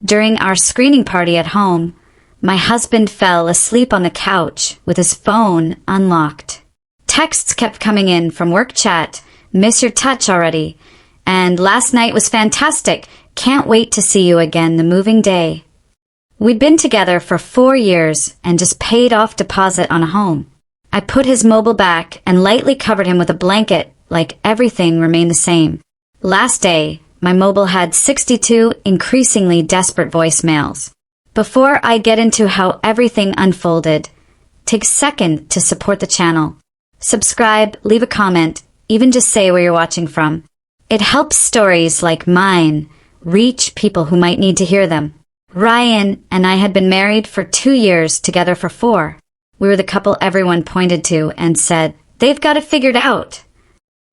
During our screening party at home, my husband fell asleep on the couch with his phone unlocked. Texts kept coming in from work chat, "Miss your touch already," and "Last night was fantastic, can't wait to see you again the moving day." We'd been together for 4 years and just paid off deposit on a home. I put his mobile back and lightly covered him with a blanket like everything remained the same. Last day, my mobile had 62 increasingly desperate voicemails. Before I get into how everything unfolded, take a second to support the channel. Subscribe, leave a comment, even just say where you're watching from. It helps stories like mine reach people who might need to hear them. Ryan and I had been married for 2 years, together for 4. We were the couple everyone pointed to and said, "They've got it figured out."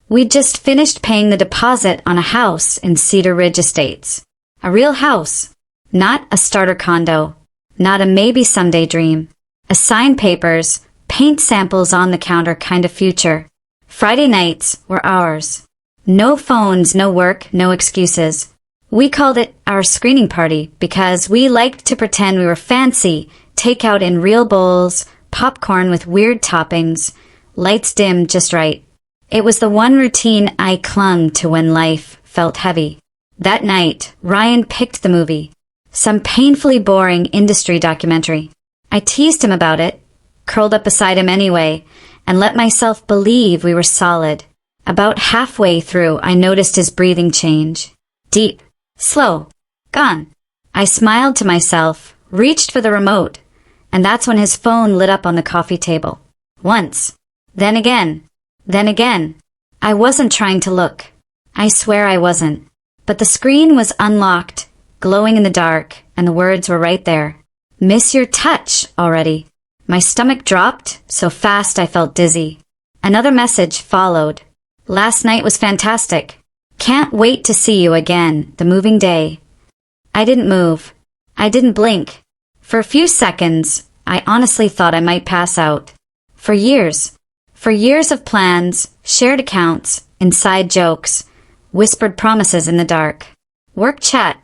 We'd just finished paying the deposit on a house in Cedar Ridge Estates. A real house, not a starter condo, not a maybe someday dream. Assigned papers, paint samples on the counter kind of future. Friday nights were ours. No phones, no work, no excuses. We called it our screening party because we liked to pretend we were fancy, takeout in real bowls, popcorn with weird toppings, lights dimmed just right. It was the one routine I clung to when life felt heavy. That night, Ryan picked the movie, some painfully boring industry documentary. I teased him about it, curled up beside him anyway, and let myself believe we were solid. About halfway through, I noticed his breathing change. Deep, slow, gone. I smiled to myself, reached for the remote, and that's when his phone lit up on the coffee table. Once, then again. Then again. I wasn't trying to look. I swear I wasn't. But the screen was unlocked, glowing in the dark, and the words were right there. "Miss your touch already." My stomach dropped so fast I felt dizzy. Another message followed. "Last night was fantastic. Can't wait to see you again the moving day." I didn't move. I didn't blink. For a few seconds, I honestly thought I might pass out. For years of plans, shared accounts, inside jokes, whispered promises in the dark. Work chat,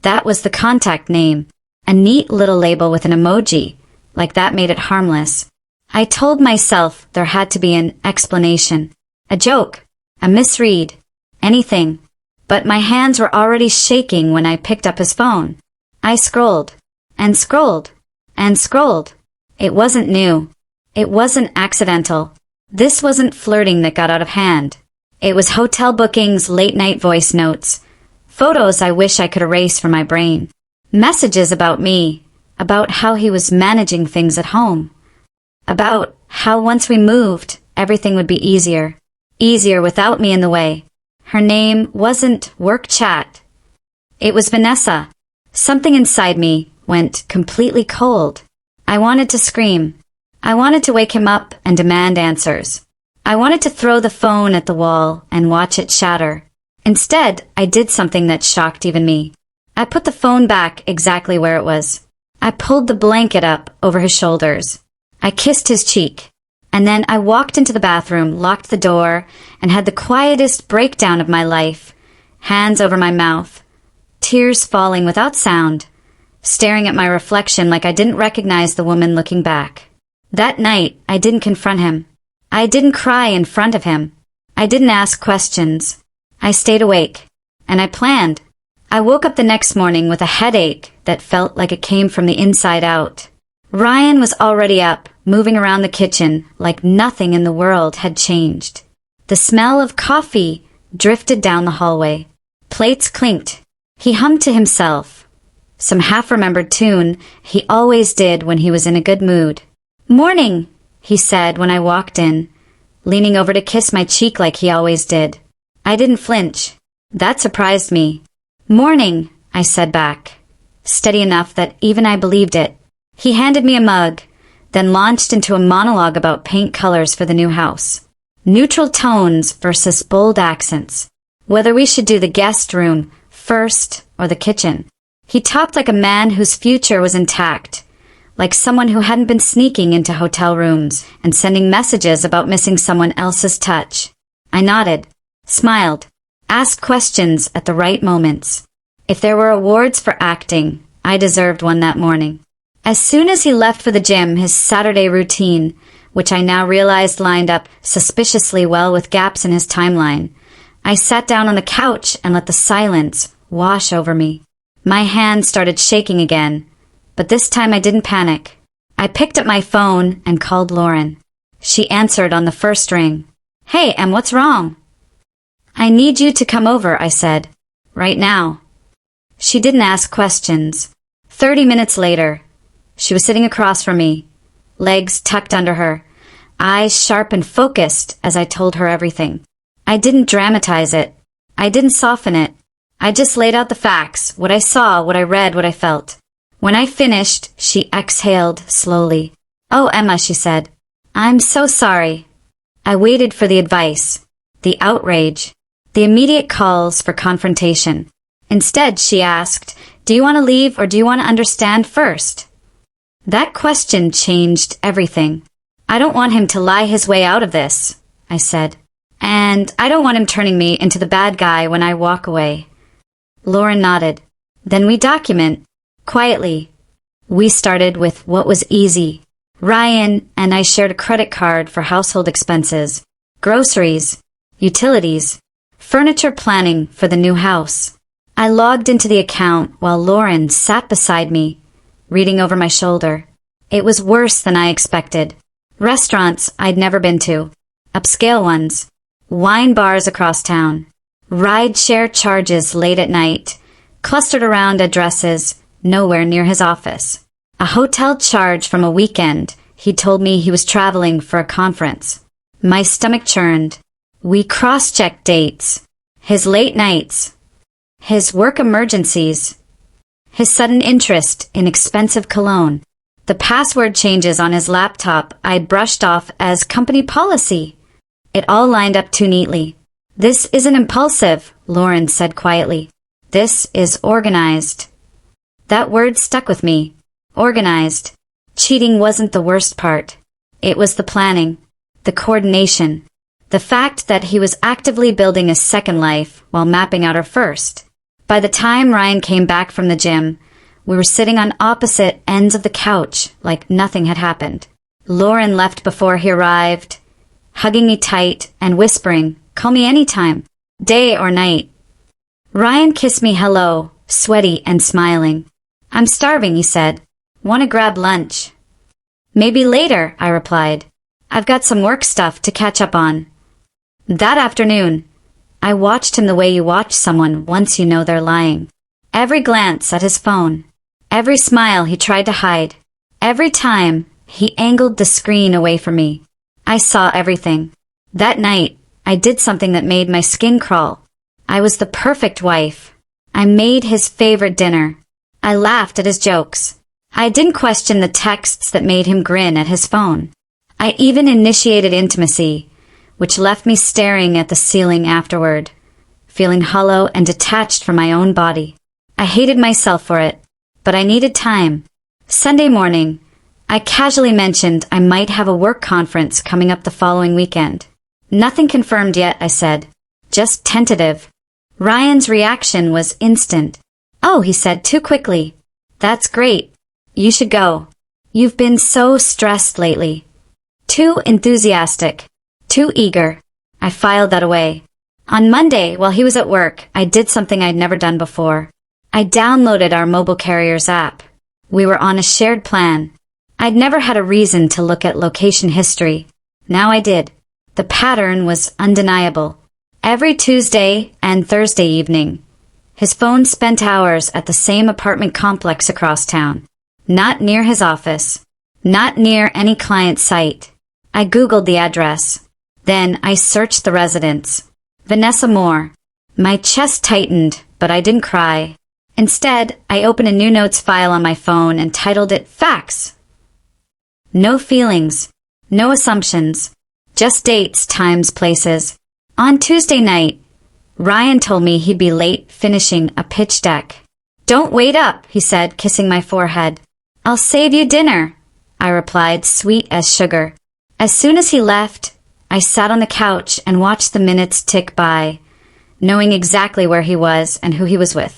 that was the contact name. A neat little label with an emoji, like that made it harmless. I told myself there had to be an explanation. A joke, a misread, anything. But my hands were already shaking when I picked up his phone. I scrolled, and scrolled, and scrolled. It wasn't new. It wasn't accidental. This wasn't flirting that got out of hand. It was hotel bookings, late-night voice notes, photos I wish I could erase from my brain, messages about me, about how he was managing things at home, about how once we moved, everything would be easier without me in the way. Her name wasn't work chat. It was Vanessa. Something inside me went completely cold. I wanted to scream. I wanted to wake him up and demand answers. I wanted to throw the phone at the wall and watch it shatter. Instead, I did something that shocked even me. I put the phone back exactly where it was. I pulled the blanket up over his shoulders. I kissed his cheek. And then I walked into the bathroom, locked the door, and had the quietest breakdown of my life. Hands over my mouth. Tears falling without sound. Staring at my reflection like I didn't recognize the woman looking back. That night, I didn't confront him. I didn't cry in front of him. I didn't ask questions. I stayed awake. And I planned. I woke up the next morning with a headache that felt like it came from the inside out. Ryan was already up, moving around the kitchen like nothing in the world had changed. The smell of coffee drifted down the hallway. Plates clinked. He hummed to himself. Some half-remembered tune he always did when he was in a good mood. "Morning," he said when I walked in, leaning over to kiss my cheek like he always did. I didn't flinch. That surprised me. "Morning," I said back, steady enough that even I believed it. He handed me a mug, then launched into a monologue about paint colors for the new house. Neutral tones versus bold accents. Whether we should do the guest room first or the kitchen. He talked like a man whose future was intact, like someone who hadn't been sneaking into hotel rooms and sending messages about missing someone else's touch. I nodded, smiled, asked questions at the right moments. If there were awards for acting, I deserved one that morning. As soon as he left for the gym, his Saturday routine, which I now realized lined up suspiciously well with gaps in his timeline, I sat down on the couch and let the silence wash over me. My hands started shaking again, but this time I didn't panic. I picked up my phone and called Lauren. She answered on the first ring. "Hey, Em, what's wrong?" "I need you to come over," I said. "Right now." She didn't ask questions. 30 minutes later, she was sitting across from me, legs tucked under her, eyes sharp and focused as I told her everything. I didn't dramatize it. I didn't soften it. I just laid out the facts, what I saw, what I read, what I felt. When I finished, she exhaled slowly. "Oh, Emma," she said. "I'm so sorry." I waited for the advice, the outrage, the immediate calls for confrontation. Instead, she asked, "Do you want to leave or do you want to understand first?" That question changed everything. "I don't want him to lie his way out of this," I said. "And I don't want him turning me into the bad guy when I walk away." Lauren nodded. "Then we document. Quietly." We started with what was easy. Ryan and I shared a credit card for household expenses, groceries, utilities, furniture planning for the new house. I logged into the account while Lauren sat beside me, reading over my shoulder. It was worse than I expected. Restaurants I'd never been to, upscale ones, wine bars across town, ride-share charges late at night, clustered around addresses nowhere near his office. A hotel charge from a weekend he told me he was traveling for a conference. My stomach churned. We cross-checked dates, his late nights, his work emergencies, his sudden interest in expensive cologne. The password changes on his laptop I brushed off as company policy. It all lined up too neatly. "This isn't impulsive," Lauren said quietly. "This is organized." That word stuck with me. Organized. Cheating wasn't the worst part. It was the planning, the coordination, the fact that he was actively building a second life while mapping out our first. By the time Ryan came back from the gym, we were sitting on opposite ends of the couch like nothing had happened. Lauren left before he arrived, hugging me tight and whispering, "Call me anytime, day or night." Ryan kissed me hello, sweaty and smiling. "I'm starving," he said. "Want to grab lunch?" "Maybe later," I replied. "I've got some work stuff to catch up on." That afternoon, I watched him the way you watch someone once you know they're lying. Every glance at his phone, every smile he tried to hide, every time he angled the screen away from me. I saw everything. That night, I did something that made my skin crawl. I was the perfect wife. I made his favorite dinner. I laughed at his jokes. I didn't question the texts that made him grin at his phone. I even initiated intimacy, which left me staring at the ceiling afterward, feeling hollow and detached from my own body. I hated myself for it, but I needed time. Sunday morning, I casually mentioned I might have a work conference coming up the following weekend. "Nothing confirmed yet," I said. "Just tentative." Ryan's reaction was instant. "Oh," he said too quickly. "That's great. You should go. You've been so stressed lately." Too enthusiastic. Too eager. I filed that away. On Monday, while he was at work, I did something I'd never done before. I downloaded our mobile carrier's app. We were on a shared plan. I'd never had a reason to look at location history. Now I did. The pattern was undeniable. Every Tuesday and Thursday evening, his phone spent hours at the same apartment complex across town. Not near his office. Not near any client site. I Googled the address. Then I searched the residence. Vanessa Moore. My chest tightened, but I didn't cry. Instead, I opened a new notes file on my phone and titled it Facts. No feelings. No assumptions. Just dates, times, places. On Tuesday night, Ryan told me he'd be late finishing a pitch deck. "Don't wait up," he said, kissing my forehead. "I'll save you dinner," I replied, sweet as sugar. As soon as he left, I sat on the couch and watched the minutes tick by, knowing exactly where he was and who he was with.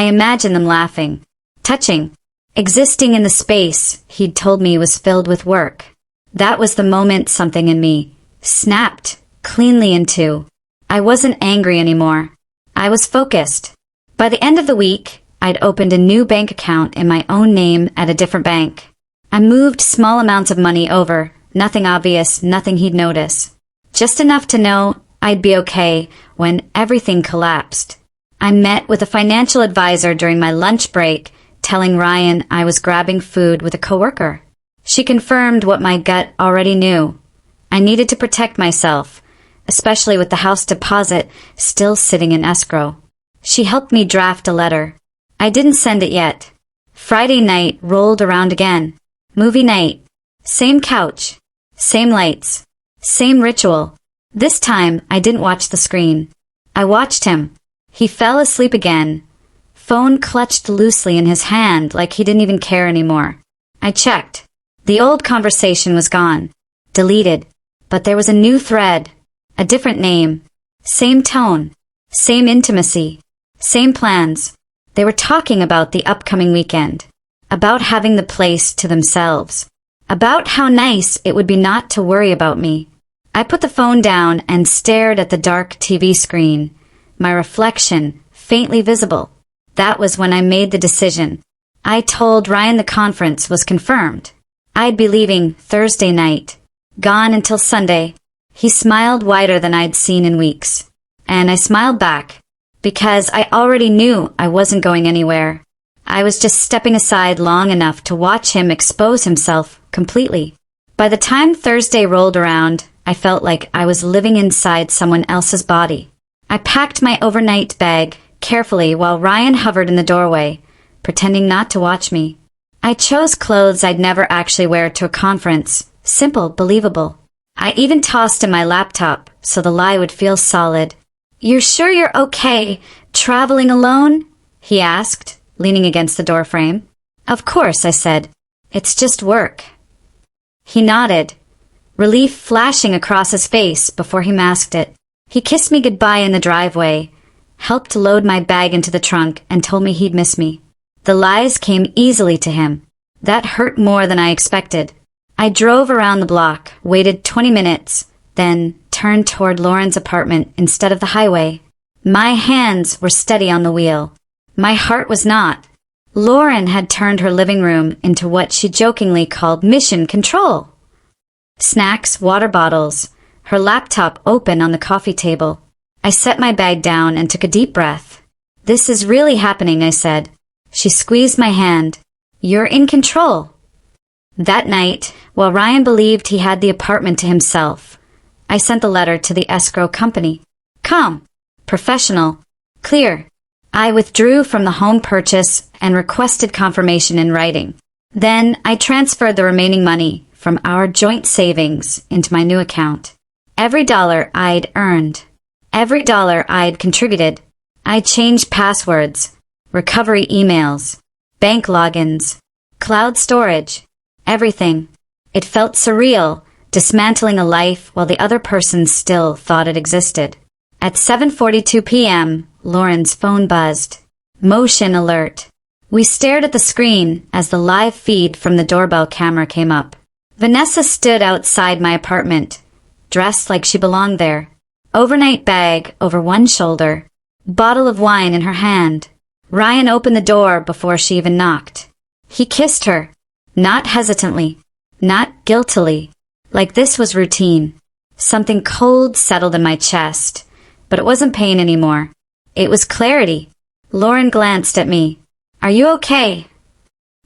I imagined them laughing, touching, existing in the space he'd told me was filled with work. That was the moment something in me snapped cleanly in two. I wasn't angry anymore. I was focused. By the end of the week, I'd opened a new bank account in my own name at a different bank. I moved small amounts of money over, nothing obvious, nothing he'd notice. Just enough to know I'd be okay when everything collapsed. I met with a financial advisor during my lunch break, telling Ryan I was grabbing food with a coworker. She confirmed what my gut already knew. I needed to protect myself, especially with the house deposit still sitting in escrow. She helped me draft a letter. I didn't send it yet. Friday night rolled around again. Movie night. Same couch. Same lights. Same ritual. This time, I didn't watch the screen. I watched him. He fell asleep again. Phone clutched loosely in his hand like he didn't even care anymore. I checked. The old conversation was gone. Deleted. But there was a new thread. A different name. Same tone. Same intimacy. Same plans. They were talking about the upcoming weekend. About having the place to themselves. About how nice it would be not to worry about me. I put the phone down and stared at the dark TV screen. My reflection, faintly visible. That was when I made the decision. I told Ryan the conference was confirmed. I'd be leaving Thursday night. Gone until Sunday. He smiled wider than I'd seen in weeks. And I smiled back. Because I already knew I wasn't going anywhere. I was just stepping aside long enough to watch him expose himself completely. By the time Thursday rolled around, I felt like I was living inside someone else's body. I packed my overnight bag carefully while Ryan hovered in the doorway, pretending not to watch me. I chose clothes I'd never actually wear to a conference. Simple, believable. I even tossed in my laptop so the lie would feel solid. "You're sure you're okay, traveling alone?" he asked, leaning against the doorframe. "Of course," I said. "It's just work." He nodded, relief flashing across his face before he masked it. He kissed me goodbye in the driveway, helped load my bag into the trunk, and told me he'd miss me. The lies came easily to him. That hurt more than I expected. I drove around the block, waited 20 minutes, then turned toward Lauren's apartment instead of the highway. My hands were steady on the wheel. My heart was not. Lauren had turned her living room into what she jokingly called mission control. Snacks, water bottles, her laptop open on the coffee table. I set my bag down and took a deep breath. "This is really happening," I said. She squeezed my hand. "You're in control." That night, while Ryan believed he had the apartment to himself, I sent the letter to the escrow company. Calm, professional, clear. I withdrew from the home purchase and requested confirmation in writing. Then I transferred the remaining money from our joint savings into my new account. Every dollar I'd earned, every dollar I'd contributed. I changed passwords, recovery emails, bank logins, cloud storage, everything. It felt surreal, dismantling a life while the other person still thought it existed. At 7:42 p.m., Lauren's phone buzzed. Motion alert. We stared at the screen as the live feed from the doorbell camera came up. Vanessa stood outside my apartment, dressed like she belonged there. Overnight bag over one shoulder, bottle of wine in her hand. Ryan opened the door before she even knocked. He kissed her, not hesitantly, not guiltily, like this was routine. Something cold settled in my chest, but it wasn't pain anymore. It was clarity. Lauren glanced at me. "Are you okay?"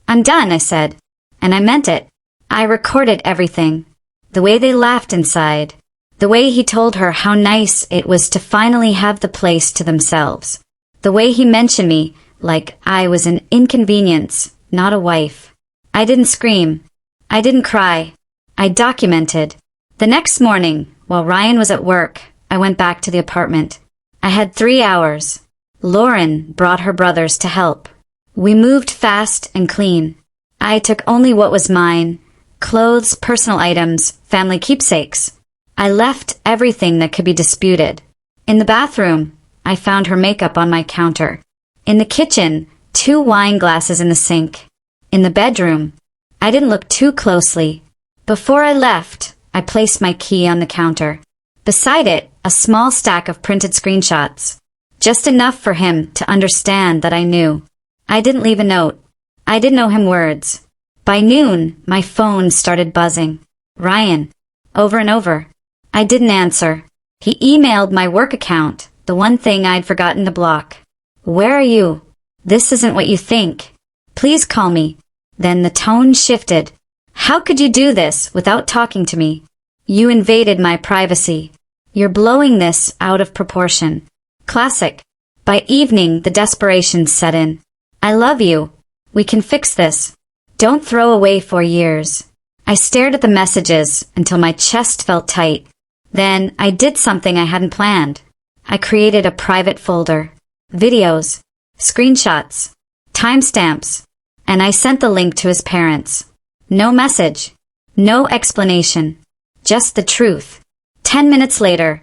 "I'm done," I said, and I meant it. I recorded everything. The way they laughed inside. The way he told her how nice it was to finally have the place to themselves. The way he mentioned me like I was an inconvenience, not a wife. I didn't scream. I didn't cry. I documented. The next morning, while Ryan was at work, I went back to the apartment. I had 3 hours. Lauren brought her brothers to help. We moved fast and clean. I took only what was mine: clothes, personal items, family keepsakes. I left everything that could be disputed. In the bathroom, I found her makeup on my counter. In the kitchen, 2 wine glasses in the sink. In the bedroom, I didn't look too closely. Before I left, I placed my key on the counter. Beside it, a small stack of printed screenshots. Just enough for him to understand that I knew. I didn't leave a note. I didn't owe him words. By noon, my phone started buzzing. Ryan. Over and over. I didn't answer. He emailed my work account, the one thing I'd forgotten to block. Where are you? This isn't what you think. Please call me. Then the tone shifted. How could you do this without talking to me? You invaded my privacy. You're blowing this out of proportion. Classic. By evening, the desperation set in. I love you. We can fix this. Don't throw away 4 years. I stared at the messages until my chest felt tight. Then I did something I hadn't planned. I created a private folder. Videos, screenshots, timestamps, and I sent the link to his parents. No message, no explanation, just the truth. 10 minutes later,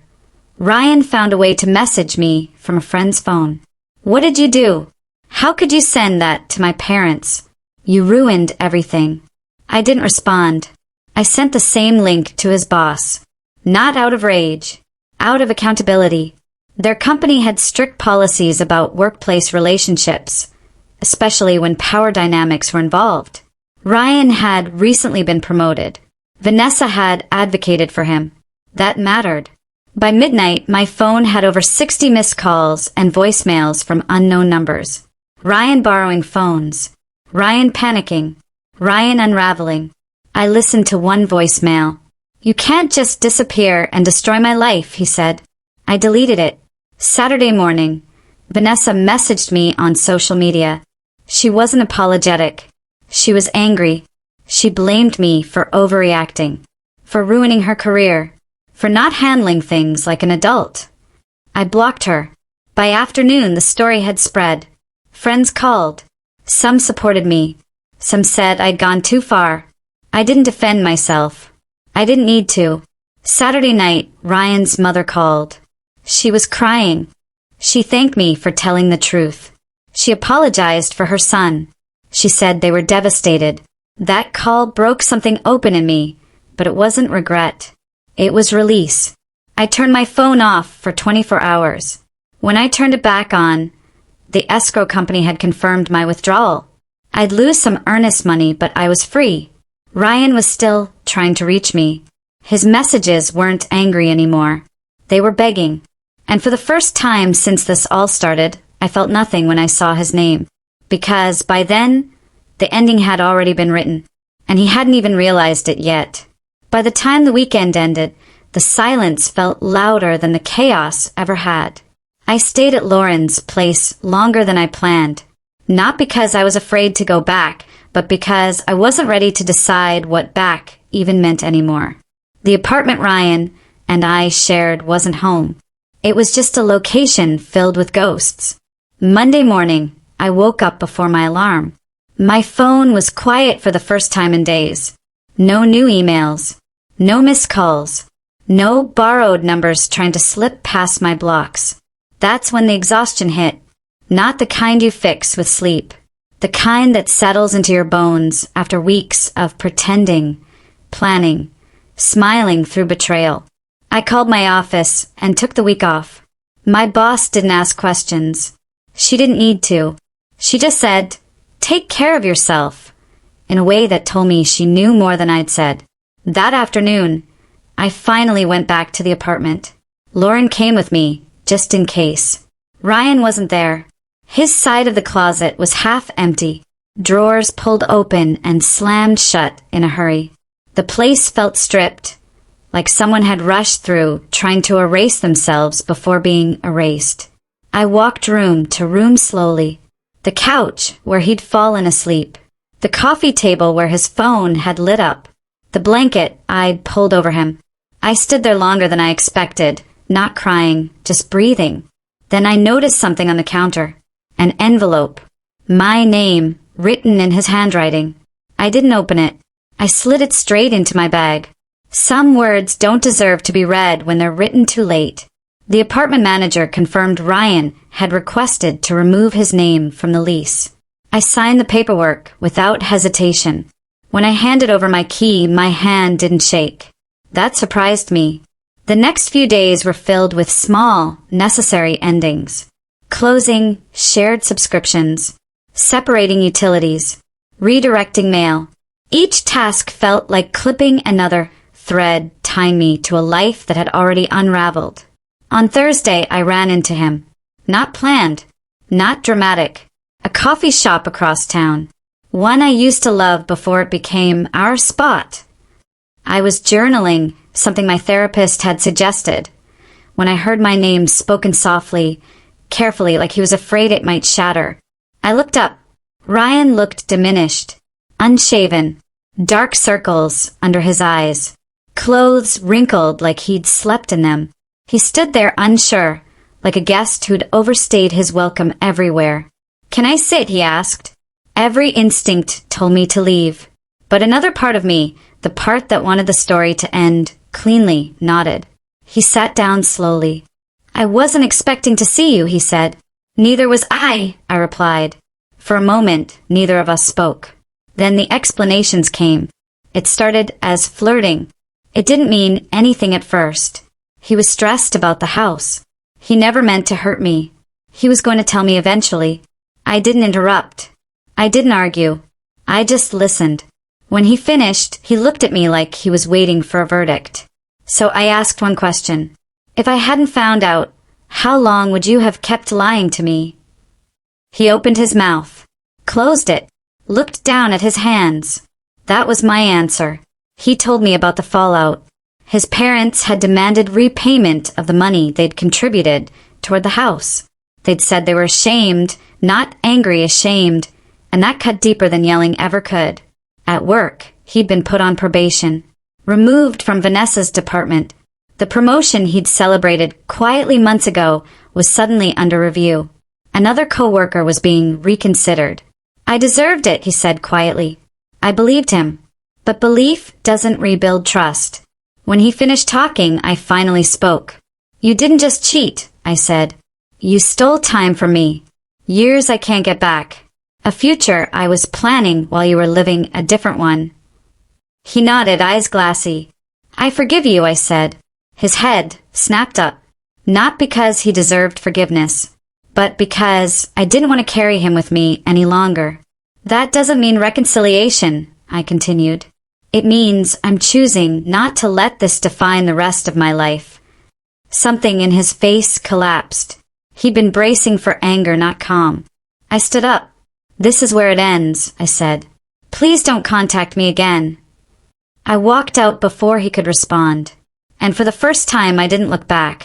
Ryan found a way to message me from a friend's phone. What did you do? How could you send that to my parents? You ruined everything. I didn't respond. I sent the same link to his boss. Not out of rage, out of accountability. Their company had strict policies about workplace relationships, especially when power dynamics were involved. Ryan had recently been promoted. Vanessa had advocated for him. That mattered. By midnight, my phone had over 60 missed calls and voicemails from unknown numbers. Ryan borrowing phones. Ryan panicking. Ryan unraveling. I listened to one voicemail. You can't just disappear and destroy my life, he said. I deleted it. Saturday morning, Vanessa messaged me on social media. She wasn't apologetic. She was angry. She blamed me for overreacting, for ruining her career, for not handling things like an adult. I blocked her. By afternoon, the story had spread. Friends called. Some supported me. Some said I'd gone too far. I didn't defend myself. I didn't need to. Saturday night, Ryan's mother called. She was crying. She thanked me for telling the truth. She apologized for her son. She said they were devastated. That call broke something open in me, but it wasn't regret. It was release. I turned my phone off for 24 hours. When I turned it back on, the escrow company had confirmed my withdrawal. I'd lose some earnest money, but I was free. Ryan was still trying to reach me. His messages weren't angry anymore. They were begging. And for the first time since this all started, I felt nothing when I saw his name. Because by then, the ending had already been written, and he hadn't even realized it yet. By the time the weekend ended, the silence felt louder than the chaos ever had. I stayed at Lauren's place longer than I planned. Not because I was afraid to go back, but because I wasn't ready to decide what back even meant anymore. The apartment Ryan and I shared wasn't home. It was just a location filled with ghosts. Monday morning, I woke up before my alarm. My phone was quiet for the first time in days. No new emails. No missed calls. No borrowed numbers trying to slip past my blocks. That's when the exhaustion hit. Not the kind you fix with sleep. The kind that settles into your bones after weeks of pretending, planning, smiling through betrayal. I called my office and took the week off. My boss didn't ask questions. She didn't need to. She just said, "Take care of yourself," in a way that told me she knew more than I'd said. That afternoon, I finally went back to the apartment. Lauren came with me, just in case. Ryan wasn't there. His side of the closet was half empty, drawers pulled open and slammed shut in a hurry. The place felt stripped, like someone had rushed through, trying to erase themselves before being erased. I walked room to room slowly. The couch where he'd fallen asleep. The coffee table where his phone had lit up. The blanket I'd pulled over him. I stood there longer than I expected, not crying, just breathing. Then I noticed something on the counter. An envelope. My name, written in his handwriting. I didn't open it. I slid it straight into my bag. Some words don't deserve to be read when they're written too late. The apartment manager confirmed Ryan had requested to remove his name from the lease. I signed the paperwork without hesitation. When I handed over my key, my hand didn't shake. That surprised me. The next few days were filled with small, necessary endings. Closing, shared subscriptions, separating utilities, redirecting mail. Each task felt like clipping another thread tying me to a life that had already unraveled. On Thursday, I ran into him. Not planned, not dramatic. A coffee shop across town. One I used to love before it became our spot. I was journaling, something my therapist had suggested. When I heard my name spoken softly, carefully, like he was afraid it might shatter, I looked up. Ryan looked diminished, unshaven, dark circles under his eyes, clothes wrinkled like he'd slept in them. He stood there unsure, like a guest who'd overstayed his welcome everywhere. "Can I sit?" he asked. Every instinct told me to leave. But another part of me, the part that wanted the story to end cleanly, nodded. He sat down slowly. "I wasn't expecting to see you," he said. "Neither was I replied. For a moment, neither of us spoke. Then the explanations came. It started as flirting. It didn't mean anything at first. He was stressed about the house. He never meant to hurt me. He was going to tell me eventually. I didn't interrupt. I didn't argue. I just listened. When he finished, he looked at me like he was waiting for a verdict. So I asked one question. "If I hadn't found out, how long would you have kept lying to me?" He opened his mouth, closed it, looked down at his hands. That was my answer. He told me about the fallout. His parents had demanded repayment of the money they'd contributed toward the house. They'd said they were ashamed, not angry, ashamed, and that cut deeper than yelling ever could. At work, he'd been put on probation, removed from Vanessa's department. The promotion he'd celebrated quietly months ago was suddenly under review. Another coworker was being reconsidered. "I deserved it," he said quietly. I believed him. But belief doesn't rebuild trust. When he finished talking, I finally spoke. "You didn't just cheat," I said. "You stole time from me. Years I can't get back. A future I was planning while you were living a different one." He nodded, eyes glassy. "I forgive you," I said. His head snapped up. Not because he deserved forgiveness, but because I didn't want to carry him with me any longer. "That doesn't mean reconciliation," I continued. "It means I'm choosing not to let this define the rest of my life." Something in his face collapsed. He'd been bracing for anger, not calm. I stood up. "This is where it ends," I said. "Please don't contact me again." I walked out before he could respond. And for the first time, I didn't look back.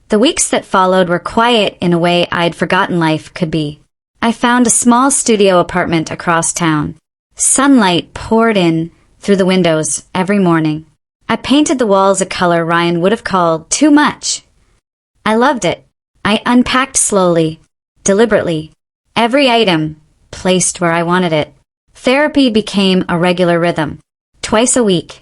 The weeks that followed were quiet in a way I'd forgotten life could be. I found a small studio apartment across town. Sunlight poured in through the windows every morning. I painted the walls a color Ryan would have called too much. I loved it. I unpacked slowly, deliberately, every item placed where I wanted it. Therapy became a regular rhythm. Twice a week.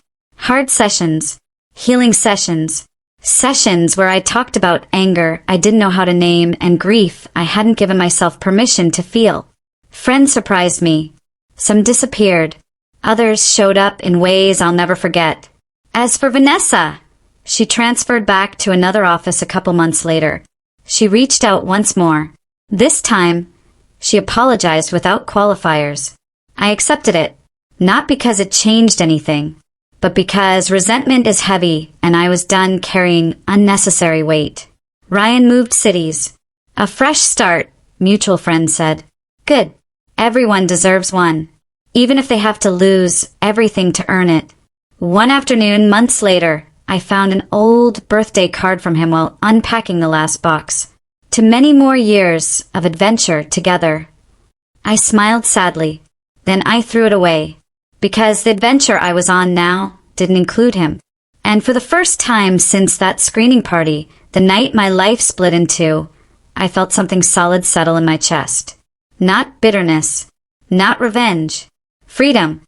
Hard sessions, healing sessions, sessions where I talked about anger I didn't know how to name and grief I hadn't given myself permission to feel. Friends surprised me. Some disappeared. Others showed up in ways I'll never forget. As for Vanessa, she transferred back to another office a couple months later. She reached out once more. This time, she apologized without qualifiers. I accepted it, not because it changed anything, but because resentment is heavy and I was done carrying unnecessary weight. Ryan moved cities. A fresh start, mutual friends said. Good. Everyone deserves one, even if they have to lose everything to earn it. One afternoon, months later, I found an old birthday card from him while unpacking the last box. To many more years of adventure together. I smiled sadly. Then I threw it away, because the adventure I was on now didn't include him. And for the first time since that screening party, the night my life split in two, I felt something solid settle in my chest. Not bitterness, not revenge, freedom.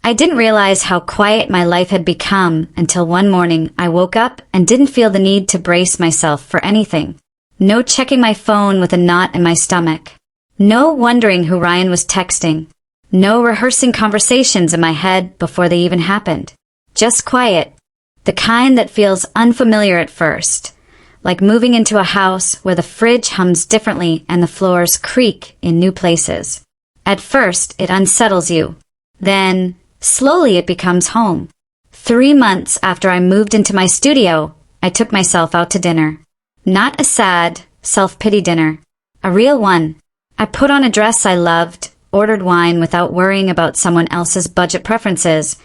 I didn't realize how quiet my life had become until one morning I woke up and didn't feel the need to brace myself for anything. No checking my phone with a knot in my stomach. No wondering who Ryan was texting. No rehearsing conversations in my head before they even happened. Just quiet. The kind that feels unfamiliar at first. Like moving into a house where the fridge hums differently and the floors creak in new places. At first, it unsettles you. Then, slowly it becomes home. 3 months after I moved into my studio, I took myself out to dinner. Not a sad, self-pity dinner. A real one. I put on a dress I loved, ordered wine without worrying about someone else's budget preferences,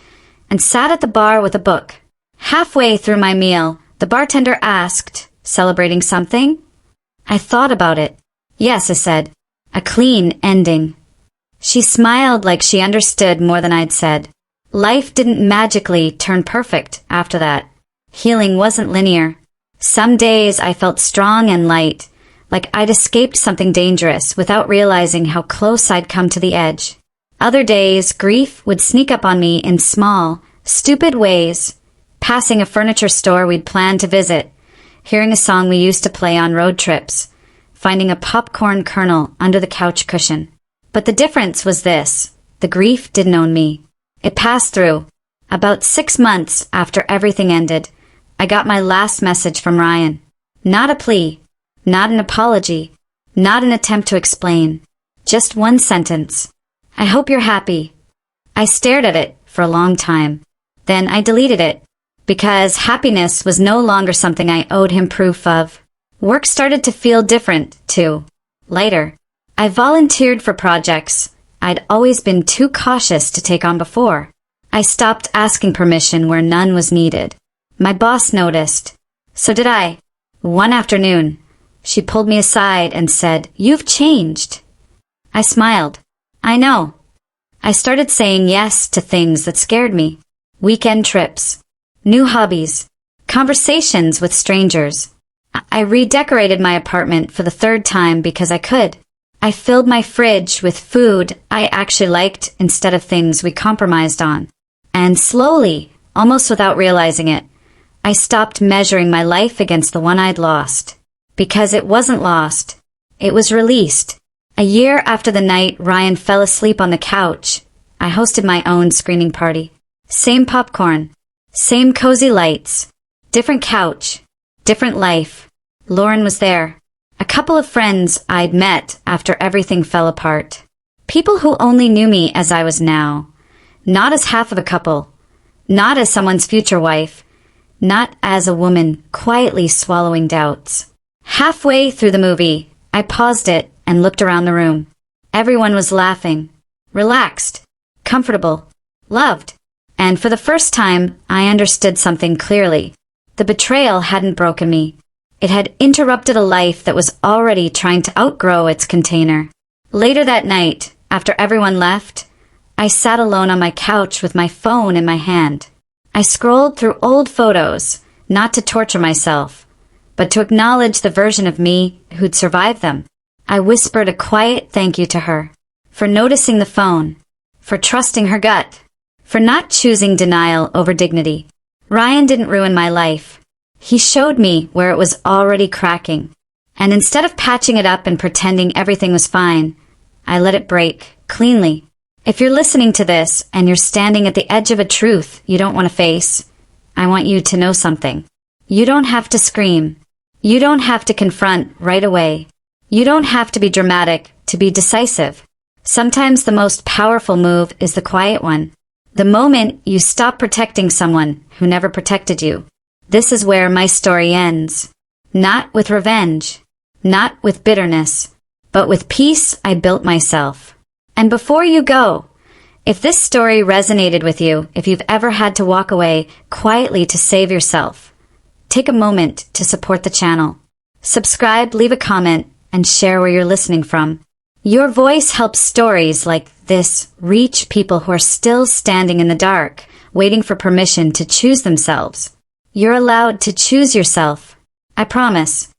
and sat at the bar with a book. Halfway through my meal, the bartender asked, "Celebrating something?" I thought about it. "Yes," I said. "A clean ending." She smiled like she understood more than I'd said. Life didn't magically turn perfect after that. Healing wasn't linear. Some days I felt strong and light, like I'd escaped something dangerous without realizing how close I'd come to the edge. Other days, grief would sneak up on me in small, stupid ways. Passing a furniture store we'd planned to visit, hearing a song we used to play on road trips, finding a popcorn kernel under the couch cushion. But the difference was this: the grief didn't own me. It passed through. About 6 months after everything ended, I got my last message from Ryan. Not a plea, not an apology, not an attempt to explain. Just one sentence. "I hope you're happy." I stared at it for a long time. Then I deleted it, because happiness was no longer something I owed him proof of. Work started to feel different, too. Lighter. I volunteered for projects I'd always been too cautious to take on before. I stopped asking permission where none was needed. My boss noticed. So did I. One afternoon, she pulled me aside and said, "You've changed." I smiled. "I know." I started saying yes to things that scared me. Weekend trips, new hobbies, conversations with strangers. I redecorated my apartment for the 3rd time because I could. I filled my fridge with food I actually liked instead of things we compromised on. And slowly, almost without realizing it, I stopped measuring my life against the one I'd lost. Because it wasn't lost. It was released. A year after the night Ryan fell asleep on the couch, I hosted my own screening party. Same popcorn. Same cozy lights. Different couch. Different life. Lauren was there. A couple of friends I'd met after everything fell apart. People who only knew me as I was now. Not as half of a couple. Not as someone's future wife. Not as a woman quietly swallowing doubts. Halfway through the movie, I paused it and looked around the room. Everyone was laughing. Relaxed. Comfortable. Loved. And for the first time, I understood something clearly. The betrayal hadn't broken me. It had interrupted a life that was already trying to outgrow its container. Later that night, after everyone left, I sat alone on my couch with my phone in my hand. I scrolled through old photos, not to torture myself, but to acknowledge the version of me who'd survived them. I whispered a quiet thank you to her, for noticing the phone, for trusting her gut, for not choosing denial over dignity. Ryan didn't ruin my life. He showed me where it was already cracking. And instead of patching it up and pretending everything was fine, I let it break, cleanly. If you're listening to this and you're standing at the edge of a truth you don't want to face, I want you to know something. You don't have to scream. You don't have to confront right away. You don't have to be dramatic to be decisive. Sometimes the most powerful move is the quiet one. The moment you stop protecting someone who never protected you. This is where my story ends. Not with revenge, not with bitterness, but with peace I built myself. And before you go, if this story resonated with you, if you've ever had to walk away quietly to save yourself, take a moment to support the channel. Subscribe, leave a comment, and share where you're listening from. Your voice helps stories like this reach people who are still standing in the dark, waiting for permission to choose themselves. You're allowed to choose yourself. I promise.